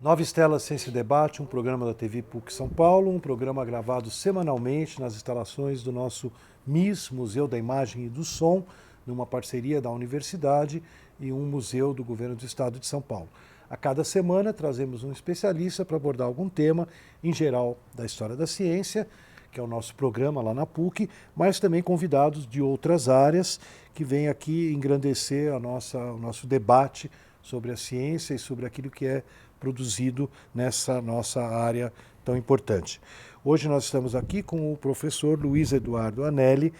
Nova Estela Ciência e Debate, um programa da TV PUC São Paulo, um programa gravado semanalmente nas instalações do nosso MIS, Museu da Imagem e do Som, numa parceria da universidade e um museu do governo do estado de São Paulo. A cada semana trazemos um especialista para abordar algum tema, em geral da história da ciência, que é o nosso programa lá na PUC, mas também convidados de outras áreas que vêm aqui engrandecer o nosso debate sobre a ciência e sobre aquilo que é produzido nessa nossa área tão importante. Hoje nós estamos aqui com o professor Luiz Eduardo Anelli,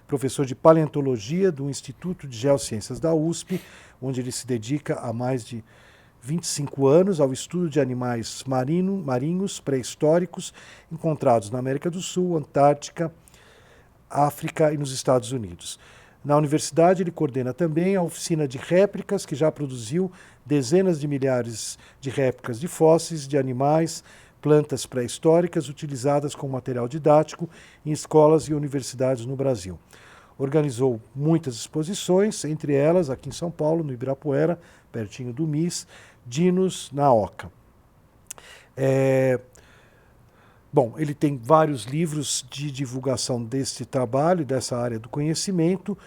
professor de paleontologia do Instituto de Geociências da USP, onde ele se dedica há mais de 25 anos ao estudo de animais marinhos pré-históricos encontrados na América do Sul, Antártica, África e nos Estados Unidos. Na universidade, ele coordena também a oficina de réplicas, que já produziu dezenas de milhares de réplicas de fósseis de animais, plantas pré-históricas utilizadas como material didático em escolas e universidades no Brasil. Organizou muitas exposições, entre elas aqui em São Paulo, no Ibirapuera, pertinho do MIS, Dinos, na Oca. Bom, ele tem vários livros de divulgação desse trabalho, dessa área do conhecimento,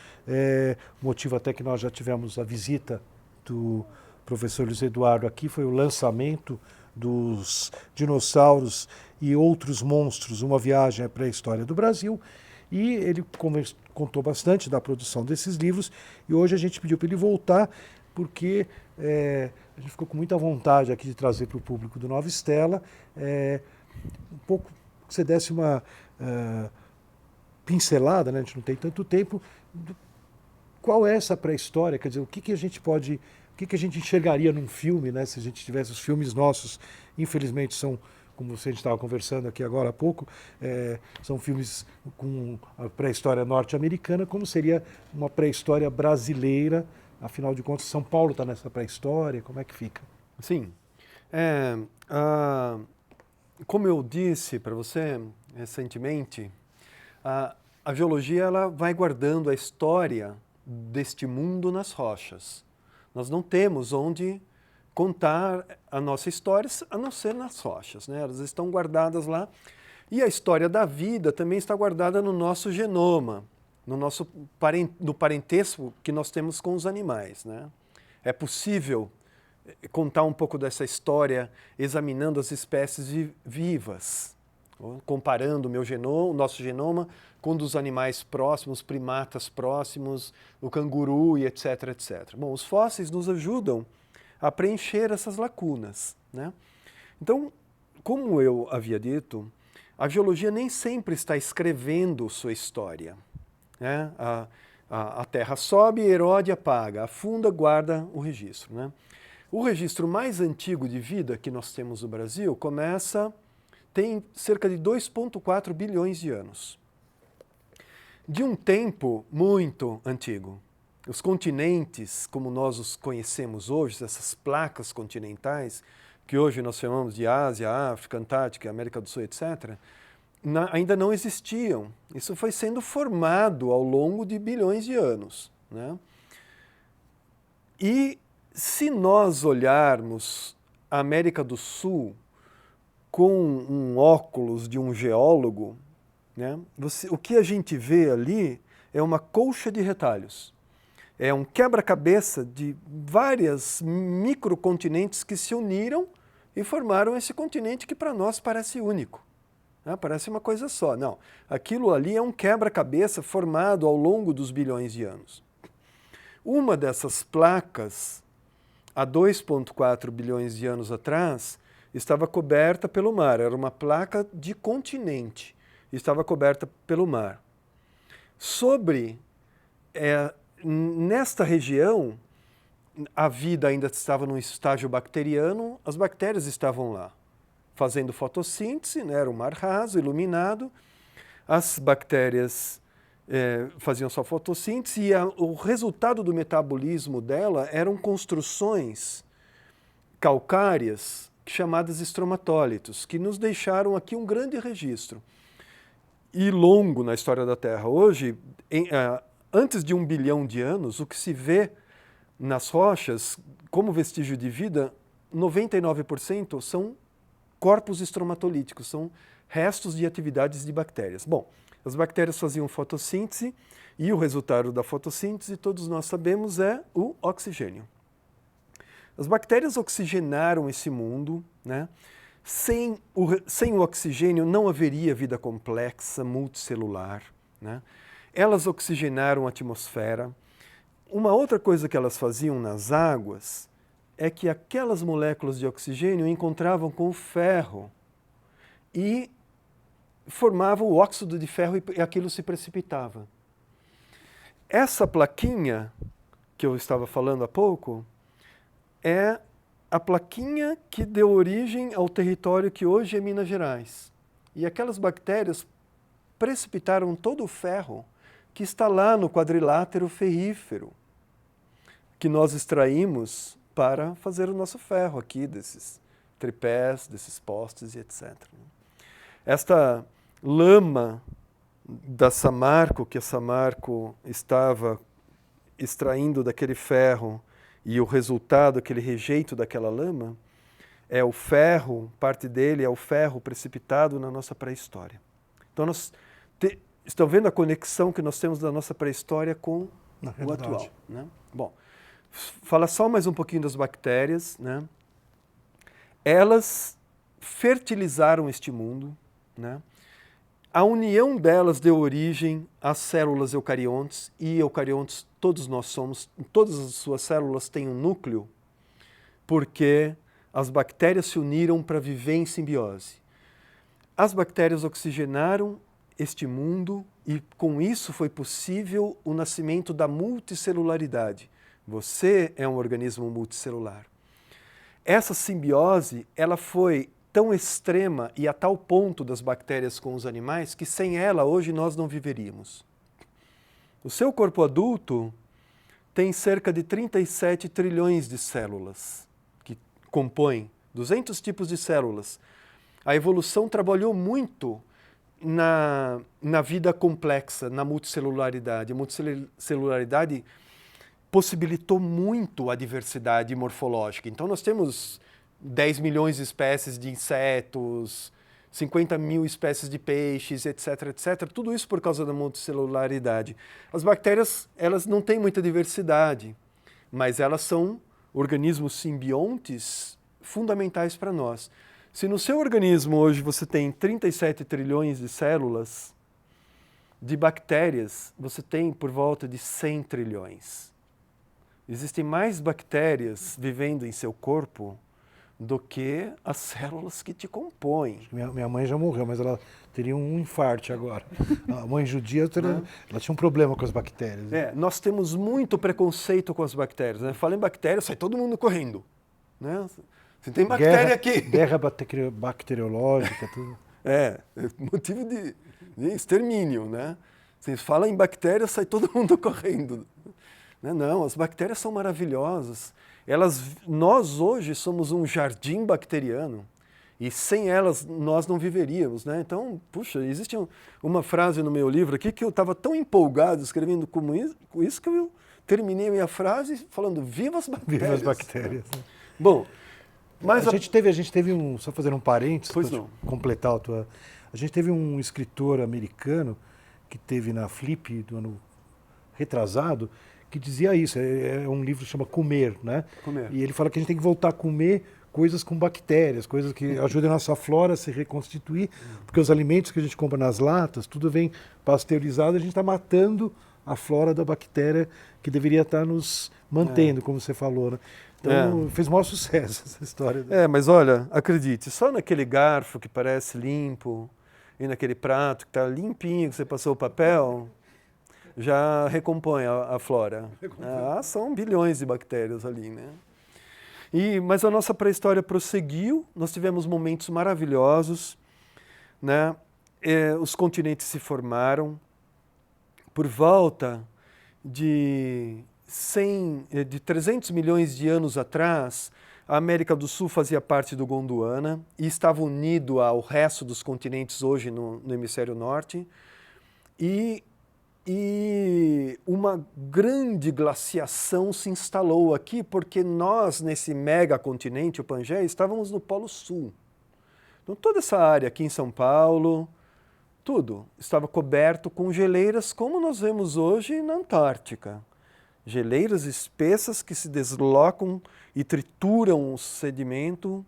motivo até que nós já tivemos a visita do professor Luiz Eduardo aqui, foi o lançamento dos dinossauros e outros monstros, uma viagem à pré-história do Brasil, e ele contou bastante da produção desses livros, e hoje a gente pediu para ele voltar, porque a gente ficou com muita vontade aqui de trazer para o público do Nova Estela, um pouco que você desse uma pincelada, né? A gente não tem tanto tempo, qual é essa pré-história, quer dizer, o que a gente enxergaria num filme, né? Se a gente tivesse os filmes nossos, infelizmente são, como você estava conversando aqui agora há pouco, são filmes com a pré-história norte-americana, como seria uma pré-história brasileira, afinal de contas São Paulo está nessa pré-história, como é que fica? Sim, como eu disse para você recentemente, a geologia ela vai guardando a história deste mundo nas rochas. Nós não temos onde contar a nossa história a não ser nas rochas, né? Elas estão guardadas lá. E a história da vida também está guardada no nosso genoma, no parentesco que nós temos com os animais, né? É possível contar um pouco dessa história examinando as espécies vivas, comparando o nosso genoma com dos animais próximos, primatas próximos, o canguru e etc, etc. Bom, os fósseis nos ajudam a preencher essas lacunas, né? Então, como eu havia dito, a geologia nem sempre está escrevendo sua história, né? A Terra sobe, erode, apaga, afunda, guarda o registro, né? O registro mais antigo de vida que nós temos no Brasil tem cerca de 2,4 bilhões de anos. De um tempo muito antigo. Os continentes, como nós os conhecemos hoje, essas placas continentais, que hoje nós chamamos de Ásia, África, Antártica, América do Sul, etc., ainda não existiam. Isso foi sendo formado ao longo de bilhões de anos, né? E se nós olharmos a América do Sul com um óculos de um geólogo, né, o que a gente vê ali é uma colcha de retalhos. É um quebra-cabeça de várias microcontinentes que se uniram e formaram esse continente que para nós parece único. Né? Parece uma coisa só. Não, aquilo ali é um quebra-cabeça formado ao longo dos bilhões de anos. Uma dessas placas, há 2,4 bilhões de anos atrás, estava coberta pelo mar. Era uma placa de continente. Estava coberta pelo mar. Nesta região, a vida ainda estava num estágio bacteriano, as bactérias estavam lá, fazendo fotossíntese, né? Era um mar raso, iluminado. As bactérias faziam sua fotossíntese e o resultado do metabolismo dela eram construções calcárias chamadas estromatólitos, que nos deixaram aqui um grande registro. E longo na história da Terra. Hoje, antes de 1 bilhão de anos, o que se vê nas rochas como vestígio de vida 99% são corpos estromatolíticos, são restos de atividades de bactérias. Bom, as bactérias faziam fotossíntese e o resultado da fotossíntese, todos nós sabemos, é o oxigênio. As bactérias oxigenaram esse mundo, né? Sem o oxigênio não haveria vida complexa, multicelular, né? Elas oxigenaram a atmosfera. Uma outra coisa que elas faziam nas águas é que aquelas moléculas de oxigênio encontravam com o ferro e formavam o óxido de ferro e aquilo se precipitava. Essa plaquinha que eu estava falando há pouco é a plaquinha que deu origem ao território que hoje é Minas Gerais. E aquelas bactérias precipitaram todo o ferro que está lá no quadrilátero ferrífero, que nós extraímos para fazer o nosso ferro aqui, desses tripés, desses postes e etc. Esta lama da Samarco, que a Samarco estava extraindo daquele ferro, e o resultado, aquele rejeito daquela lama, é o ferro, parte dele é o ferro precipitado na nossa pré-história. Então, estão vendo a conexão que nós temos da nossa pré-história com o atual, né? Bom, fala só mais um pouquinho das bactérias, né? Elas fertilizaram este mundo, né? A união delas deu origem às células eucariontes, e eucariontes todos nós somos, todas as suas células têm um núcleo, porque as bactérias se uniram para viver em simbiose. As bactérias oxigenaram este mundo e com isso foi possível o nascimento da multicelularidade. Você é um organismo multicelular. Essa simbiose, ela foi tão extrema e a tal ponto das bactérias com os animais que sem ela hoje nós não viveríamos. O seu corpo adulto tem cerca de 37 trilhões de células que compõem 200 tipos de células. A evolução trabalhou muito na vida complexa, na multicelularidade. A multicelularidade possibilitou muito a diversidade morfológica. Então nós temos 10 milhões de espécies de insetos, 50 mil espécies de peixes, etc, etc. Tudo isso por causa da multicelularidade. As bactérias, elas não têm muita diversidade, mas elas são organismos simbiontes fundamentais para nós. Se no seu organismo hoje você tem 37 trilhões de células, de bactérias você tem por volta de 100 trilhões. Existem mais bactérias vivendo em seu corpo do que as células que te compõem. Minha mãe já morreu, mas ela teria um infarte agora. A mãe judia, ela tinha um problema com as bactérias. Nós temos muito preconceito com as bactérias, né? Fala em bactéria, sai todo mundo correndo, né? Você tem bactéria aqui. Guerra bacteriológica, tudo. Motivo de extermínio, né? Você fala em bactéria, sai todo mundo correndo. Não, as bactérias são maravilhosas. Nós hoje somos um jardim bacteriano e sem elas nós não viveríamos, né? Então, puxa, existe uma frase no meu livro aqui que eu estava tão empolgado escrevendo com isso que eu terminei a minha frase falando viva as bactérias. Viva as bactérias. Né? Bom, mas a gente teve um, só fazer um parênteses para completar a tua... A gente teve um escritor americano que teve na Flip do ano retrasado, que dizia isso, é um livro que chama Comer, né? Comer. E ele fala que a gente tem que voltar a comer coisas com bactérias, coisas que ajudem a nossa flora a se reconstituir, porque os alimentos que a gente compra nas latas, tudo vem pasteurizado, a gente está matando a flora da bactéria que deveria estar nos mantendo, como você falou, né? Então fez maior sucesso essa história. Mas olha, acredite, só naquele garfo que parece limpo e naquele prato que está limpinho, que você passou o papel... já recompõe a flora. São bilhões de bactérias ali, né? Mas a nossa pré-história prosseguiu, nós tivemos momentos maravilhosos, né? Os continentes se formaram. Por volta de 300 milhões de anos atrás, a América do Sul fazia parte do Gondwana e estava unido ao resto dos continentes hoje no hemisfério norte. E e uma grande glaciação se instalou aqui, porque nós, nesse megacontinente, o Pangeia, estávamos no Polo Sul. Então, toda essa área aqui em São Paulo, tudo estava coberto com geleiras, como nós vemos hoje na Antártica. Geleiras espessas que se deslocam e trituram o sedimento,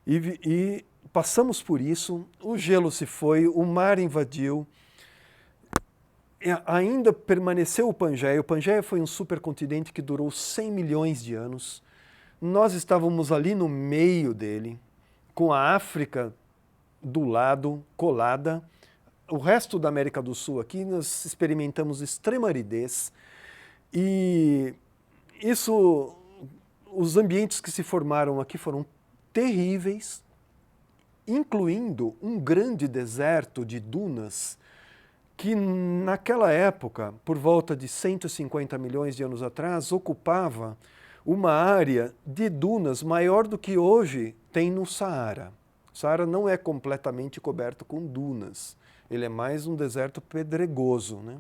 e passamos por isso, o gelo se foi, o mar invadiu, ainda permaneceu o Pangeia. O Pangeia foi um supercontinente que durou 100 milhões de anos. Nós estávamos ali no meio dele, com a África do lado, colada. O resto da América do Sul aqui, nós experimentamos extrema aridez. E isso, os ambientes que se formaram aqui foram terríveis, incluindo um grande deserto de dunas, que naquela época, por volta de 150 milhões de anos atrás, ocupava uma área de dunas maior do que hoje tem no Saara. O Saara não é completamente coberto com dunas, ele é mais um deserto pedregoso, né?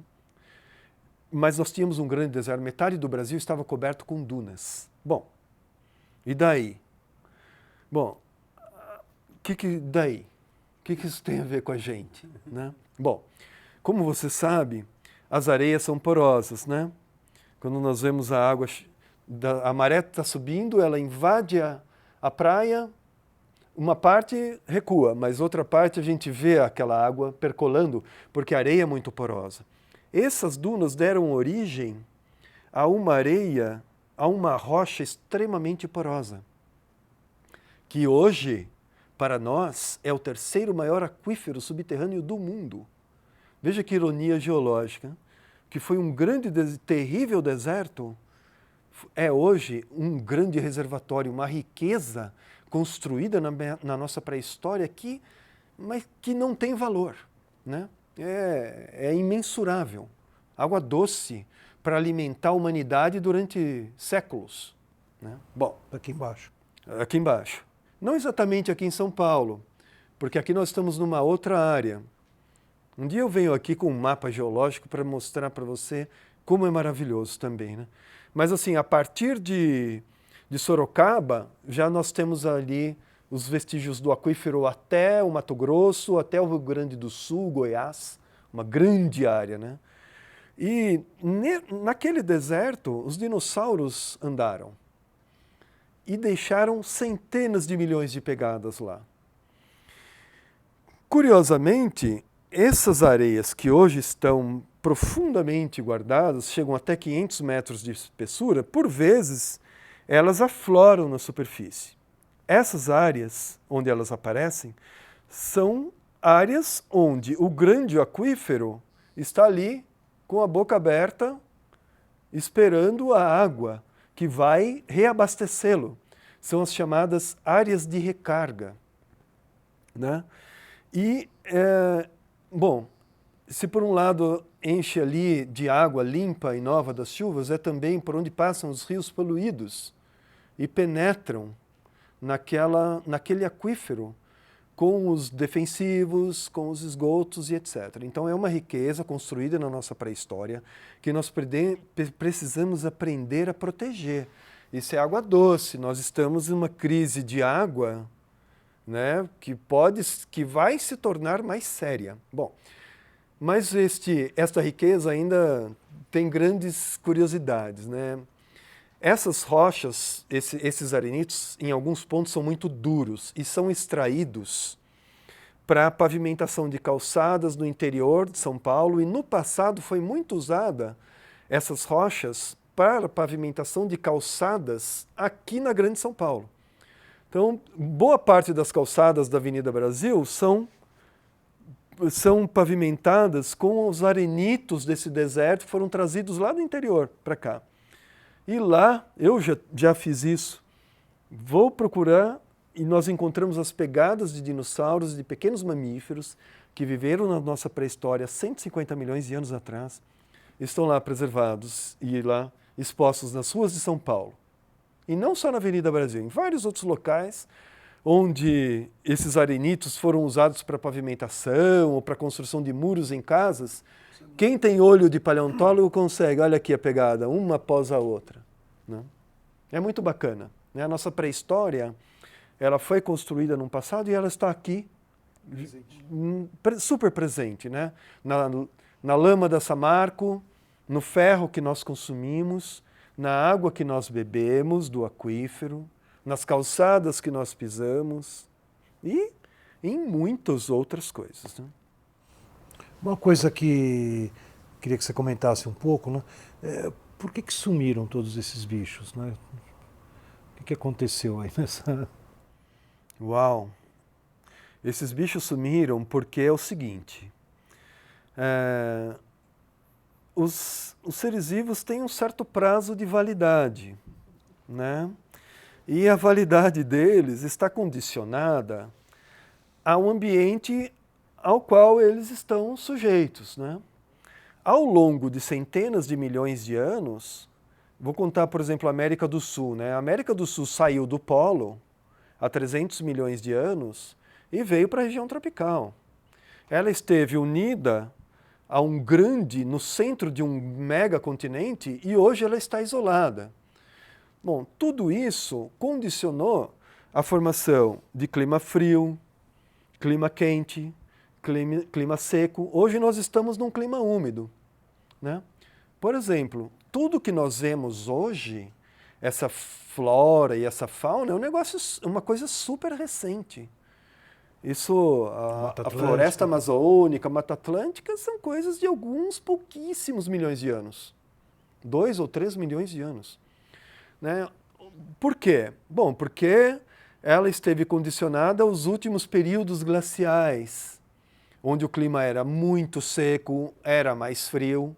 Mas nós tínhamos um grande deserto, metade do Brasil estava coberto com dunas. Bom, e daí? Bom, daí? O que isso tem a ver com a gente, né? Bom, como você sabe, as areias são porosas, né? Quando nós vemos a água, a maré está subindo, ela invade a praia, uma parte recua, mas outra parte a gente vê aquela água percolando, porque a areia é muito porosa. Essas dunas deram origem a uma areia, a uma rocha extremamente porosa, que hoje, para nós, é o terceiro maior aquífero subterrâneo do mundo. Veja que ironia geológica, que foi um grande, terrível deserto, é hoje um grande reservatório, uma riqueza construída na nossa pré-história mas que não tem valor, né? É imensurável. Água doce para alimentar a humanidade durante séculos, né? Bom, Aqui embaixo. aqui embaixo. Não exatamente aqui em São Paulo, porque aqui nós estamos numa outra área. Um dia eu venho aqui com um mapa geológico para mostrar para você como é maravilhoso também, né? Mas assim, a partir de Sorocaba, já nós temos ali os vestígios do aquífero até o Mato Grosso, até o Rio Grande do Sul, Goiás, uma grande área, né? E naquele deserto, os dinossauros andaram e deixaram centenas de milhões de pegadas lá. Curiosamente, essas areias que hoje estão profundamente guardadas, chegam até 500 metros de espessura, por vezes elas afloram na superfície. Essas áreas onde elas aparecem são áreas onde o grande aquífero está ali com a boca aberta, esperando a água que vai reabastecê-lo. São as chamadas áreas de recarga, né? E, bom, se por um lado enche ali de água limpa e nova das chuvas, é também por onde passam os rios poluídos e penetram naquele aquífero com os defensivos, com os esgotos e etc. Então é uma riqueza construída na nossa pré-história que nós precisamos aprender a proteger. Isso é água doce, nós estamos em uma crise de água, né, que vai se tornar mais séria. Bom, mas esta riqueza ainda tem grandes curiosidades, né? Essas rochas, esses arenitos, em alguns pontos são muito duros e são extraídos para pavimentação de calçadas no interior de São Paulo, e no passado foi muito usada essas rochas para pavimentação de calçadas aqui na Grande São Paulo. Então, boa parte das calçadas da Avenida Brasil são pavimentadas com os arenitos desse deserto que foram trazidos lá do interior para cá. E lá, eu já fiz isso, vou procurar e nós encontramos as pegadas de dinossauros, de pequenos mamíferos que viveram na nossa pré-história 150 milhões de anos atrás, estão lá preservados e lá expostos nas ruas de São Paulo. E não só na Avenida Brasil, em vários outros locais onde esses arenitos foram usados para pavimentação ou para construção de muros em casas, quem tem olho de paleontólogo consegue, olha aqui a pegada, uma após a outra, né? É muito bacana, né? A nossa pré-história, ela foi construída no passado e ela está aqui, super presente, né? Na lama da Samarco, no ferro que nós consumimos, na água que nós bebemos do aquífero, nas calçadas que nós pisamos e em muitas outras coisas, né? Uma coisa que queria que você comentasse um pouco, né? Por que sumiram todos esses bichos, né? O que aconteceu aí nessa... Uau! Esses bichos sumiram porque é o seguinte, os seres vivos têm um certo prazo de validade, né? E a validade deles está condicionada ao ambiente ao qual eles estão sujeitos, né? Ao longo de centenas de milhões de anos, vou contar, por exemplo, a América do Sul, né? A América do Sul saiu do polo há 300 milhões de anos e veio para a região tropical. Ela esteve unida a no centro de um megacontinente e hoje ela está isolada. Bom, tudo isso condicionou a formação de clima frio, clima quente, clima seco. Hoje nós estamos num clima úmido, né? Por exemplo, tudo que nós vemos hoje, essa flora e essa fauna, é um negócio, uma coisa super recente. Isso, a floresta amazônica, a Mata Atlântica, são coisas de alguns pouquíssimos milhões de anos. 2 ou 3 milhões de anos. Né? Por quê? Bom, porque ela esteve condicionada aos últimos períodos glaciais, onde o clima era muito seco, era mais frio.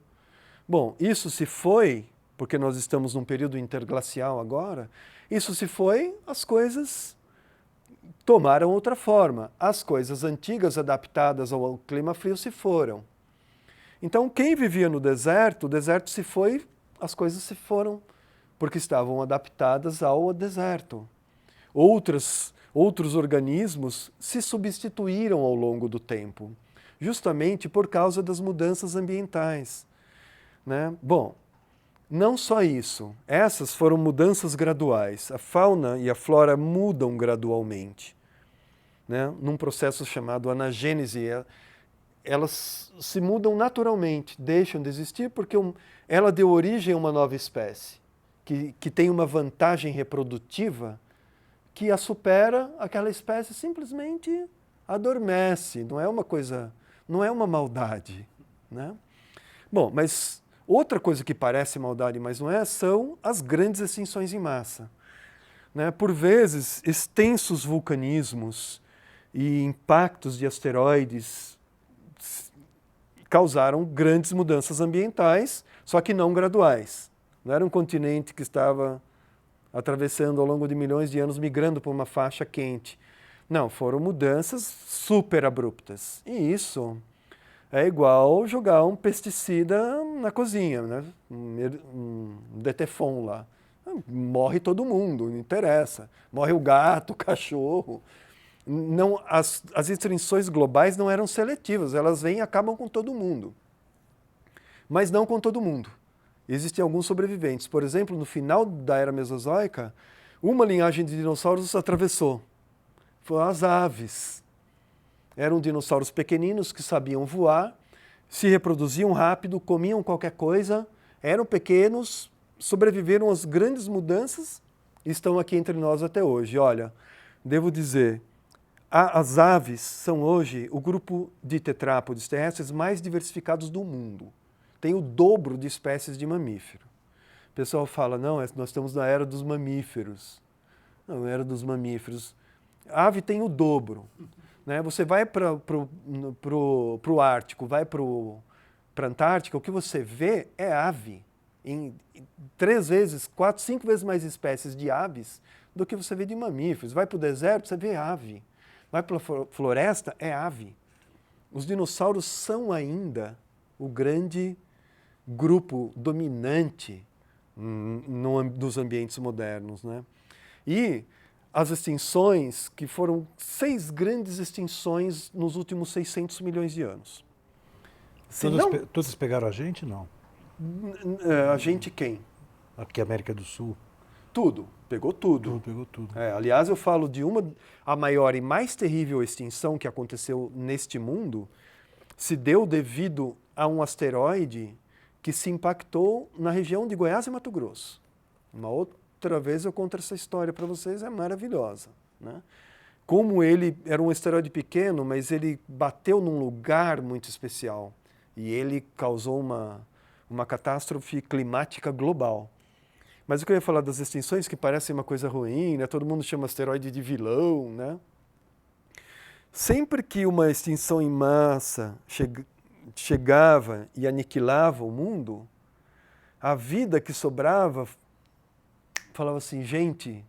Bom, isso se foi, porque nós estamos num período interglacial agora, isso se foi, as coisas tomaram outra forma. As coisas antigas adaptadas ao clima frio se foram. Então, quem vivia no deserto, o deserto se foi, as coisas se foram, porque estavam adaptadas ao deserto. Outros organismos se substituíram ao longo do tempo, justamente por causa das mudanças ambientais, né? Bom, não só isso, essas foram mudanças graduais. A fauna e a flora mudam gradualmente, né? Num processo chamado anagênese. Elas se mudam naturalmente, deixam de existir porque ela deu origem a uma nova espécie, que tem uma vantagem reprodutiva que a supera, aquela espécie simplesmente adormece. Não é uma coisa, não é uma maldade, né? Bom, mas outra coisa que parece maldade, mas não é, são as grandes extinções em massa, né? Por vezes, extensos vulcanismos e impactos de asteroides causaram grandes mudanças ambientais, só que não graduais. Não era um continente que estava atravessando ao longo de milhões de anos, migrando para uma faixa quente. Não, foram mudanças super abruptas. E isso é igual jogar um pesticida na cozinha, né? Um Detefon lá. Morre todo mundo, não interessa. Morre o gato, o cachorro. Não, as extinções globais não eram seletivas, elas vêm e acabam com todo mundo. Mas não com todo mundo. Existem alguns sobreviventes. Por exemplo, no final da Era Mesozoica, uma linhagem de dinossauros atravessou. Foram as aves. Eram dinossauros pequeninos que sabiam voar, se reproduziam rápido, comiam qualquer coisa, eram pequenos, sobreviveram às grandes mudanças e estão aqui entre nós até hoje. Olha, devo dizer, as aves são hoje o grupo de tetrápodes terrestres mais diversificados do mundo. Tem o dobro de espécies de mamífero. O pessoal fala, não, nós estamos na era dos mamíferos. Não, na era dos mamíferos. A ave tem o dobro, né? Você vai para o Ártico, vai para a Antártica, o que você vê é ave. Em 3 vezes, 4, 5 vezes mais espécies de aves do que você vê de mamíferos. Vai para o deserto, você vê ave. Vai para a floresta, é ave. Os dinossauros são ainda o grande grupo dominante nos ambientes modernos, né? E as extinções, que foram 6 grandes extinções nos últimos 600 milhões de anos. Todas pegaram a gente? Não. A gente quem? Aqui, América do Sul. Tudo, pegou tudo. Pegou tudo. Aliás, eu falo de a maior e mais terrível extinção que aconteceu neste mundo, se deu devido a um asteroide que se impactou na região de Goiás e Mato Grosso. Uma outra vez eu conto essa história para vocês, é maravilhosa, né? Como ele era um asteroide pequeno, mas ele bateu num lugar muito especial e ele causou uma catástrofe climática global. Mas o que eu ia falar das extinções, que parecem uma coisa ruim, né? Todo mundo chama asteroide de vilão, né? Sempre que uma extinção em massa chegava e aniquilava o mundo, a vida que sobrava falava assim, gente,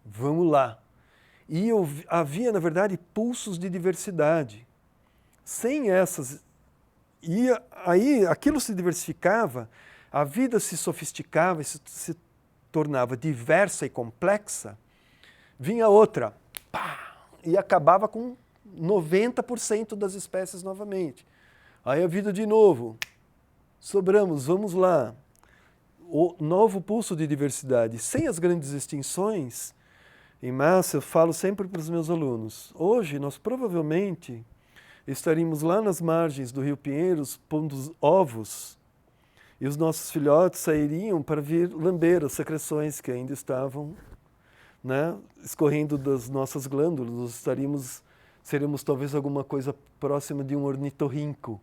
vamos lá. E havia, na verdade, pulsos de diversidade. Sem essas... E aí aquilo se diversificava, a vida se sofisticava, se tornava diversa e complexa, vinha outra, pá, e acabava com 90% das espécies novamente. Aí a vida de novo, sobramos, vamos lá. O novo pulso de diversidade. Sem as grandes extinções, em massa, eu falo sempre para os meus alunos, hoje nós provavelmente estaríamos lá nas margens do Rio Pinheiros pondo ovos e os nossos filhotes sairiam para vir lamber as secreções que ainda estavam, né, escorrendo das nossas glândulas. Nós seríamos talvez alguma coisa próxima de um ornitorrinco,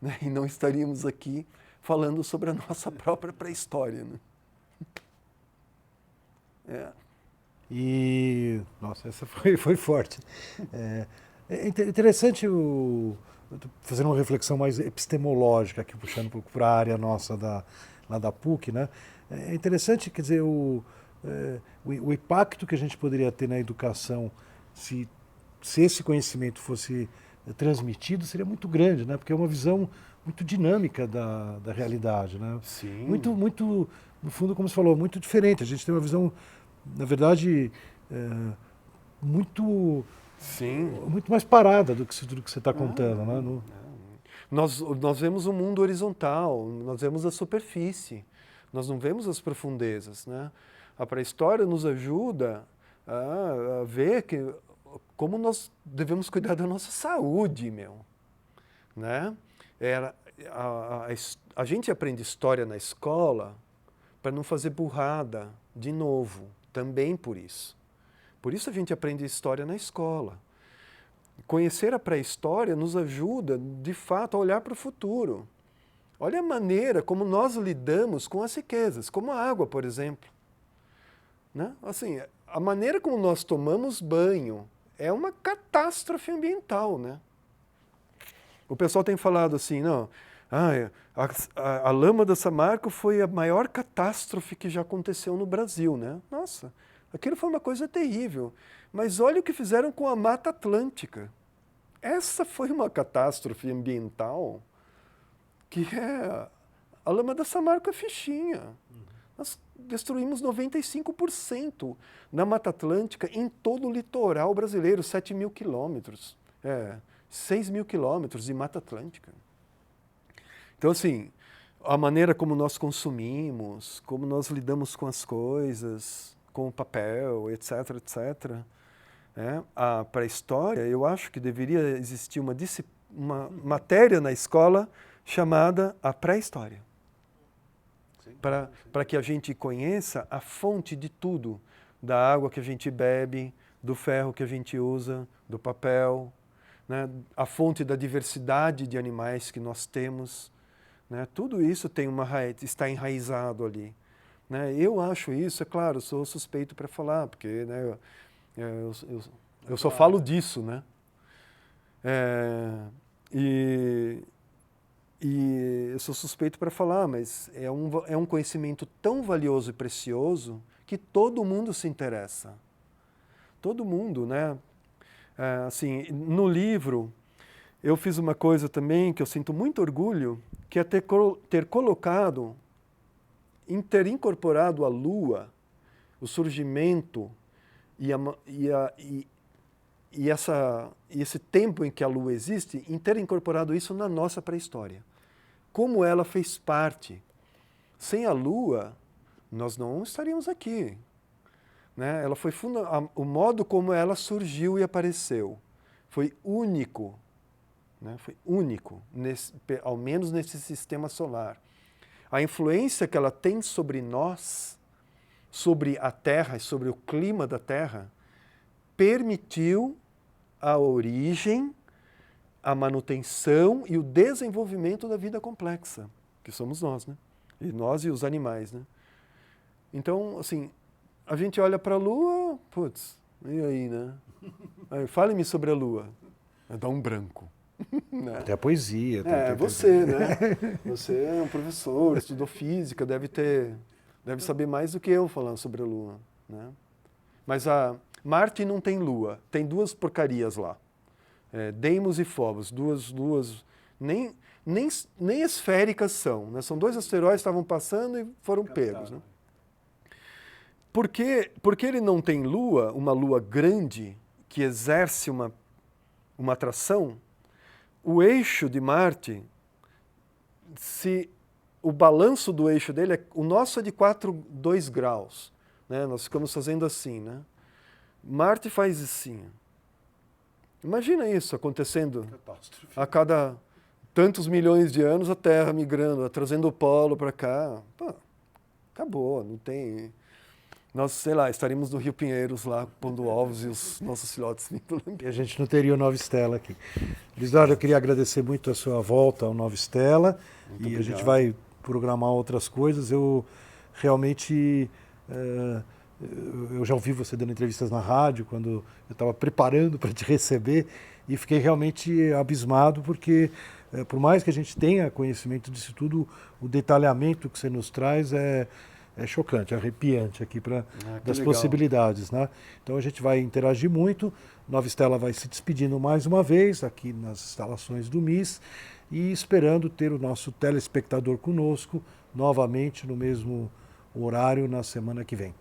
né, e não estaríamos aqui falando sobre a nossa própria pré-história, né? Nossa, essa foi forte. É interessante, fazendo uma reflexão mais epistemológica, aqui puxando um pouco para a área nossa lá da PUC, né? É interessante, quer dizer, o impacto que a gente poderia ter na educação se esse conhecimento fosse transmitido seria muito grande, né? Porque é uma visão muito dinâmica da realidade, né? Sim. Muito, no fundo, como você falou, muito diferente. A gente tem uma visão, na verdade, muito mais parada do que você está contando, né? Nós vemos o mundo horizontal, nós vemos a superfície, nós não vemos as profundezas, né? A pré-história nos ajuda a ver como nós devemos cuidar da nossa saúde, né? A gente aprende história na escola para não fazer burrada de novo, também por isso. Por isso a gente aprende história na escola. Conhecer a pré-história nos ajuda, de fato, a olhar para o futuro. Olha a maneira como nós lidamos com as riquezas, como a água, por exemplo. Né? Assim, a maneira como nós tomamos banho é uma catástrofe ambiental, né? O pessoal tem falado assim, não, a lama da Samarco foi a maior catástrofe que já aconteceu no Brasil, né? Nossa, aquilo foi uma coisa terrível. Mas olha o que fizeram com a Mata Atlântica. Essa foi uma catástrofe ambiental que a lama da Samarco é fichinha. Nós destruímos 95% da Mata Atlântica em todo o litoral brasileiro, 7.000 quilômetros. 6.000 quilômetros de Mata Atlântica. Então, assim, a maneira como nós consumimos, como nós lidamos com as coisas, com o papel, etc., etc., a pré-história, eu acho que deveria existir uma matéria na escola chamada a pré-história. Para que a gente conheça a fonte de tudo, da água que a gente bebe, do ferro que a gente usa, do papel, né, a fonte da diversidade de animais que nós temos, né, tudo isso está enraizado ali. Né? Eu acho isso, é claro, sou suspeito para falar, porque, né, eu só falo disso, né? E eu sou suspeito para falar, mas é um conhecimento tão valioso e precioso que todo mundo se interessa. Todo mundo, né? Assim, no livro, eu fiz uma coisa também que eu sinto muito orgulho, que é ter colocado, ter incorporado a Lua, o surgimento esse tempo em que a Lua existe, em ter incorporado isso na nossa pré-história. Como ela fez parte. Sem a Lua, nós não estaríamos aqui. Né? Ela foi o modo como ela surgiu e apareceu foi único. Né? Foi único, ao menos nesse sistema solar. A influência que ela tem sobre nós, sobre a Terra e sobre o clima da Terra, permitiu a origem, a manutenção e o desenvolvimento da vida complexa, que somos nós, né? E nós e os animais, né? Então, assim, a gente olha para a Lua, putz, e aí, né? Fale-me sobre a Lua. Dá um branco. Né? Até a poesia. Você, né? Você é um professor, estudou física, deve saber mais do que eu falando sobre a Lua. Né? Mas Marte não tem Lua, tem duas porcarias lá. Deimos e Phobos, duas nem esféricas são. Né? São dois asteroides que estavam passando e foram pegos. Né? Porque ele não tem Lua, uma Lua grande, que exerce uma atração, o eixo de Marte, o balanço do eixo dele, o nosso é de 2 graus. Né? Nós ficamos fazendo assim. Né? Marte faz assim. Imagina isso acontecendo a cada tantos milhões de anos, a Terra migrando, trazendo o polo para cá. Pô, acabou, não tem... Nós, sei lá, estaríamos no Rio Pinheiros lá, pondo ovos e os nossos filhotes vindo. E a gente não teria o Nova Estela aqui. Lisardo, eu queria agradecer muito a sua volta ao Nova Estela. Muito obrigado. A gente vai programar outras coisas. Eu realmente... eu já ouvi você dando entrevistas na rádio, quando eu estava preparando para te receber, e fiquei realmente abismado, porque por mais que a gente tenha conhecimento disso tudo, o detalhamento que você nos traz é chocante, arrepiante aqui das legal. Possibilidades. Né? Então a gente vai interagir muito. Nova Estela vai se despedindo mais uma vez aqui nas instalações do MIS e esperando ter o nosso telespectador conosco novamente no mesmo horário na semana que vem.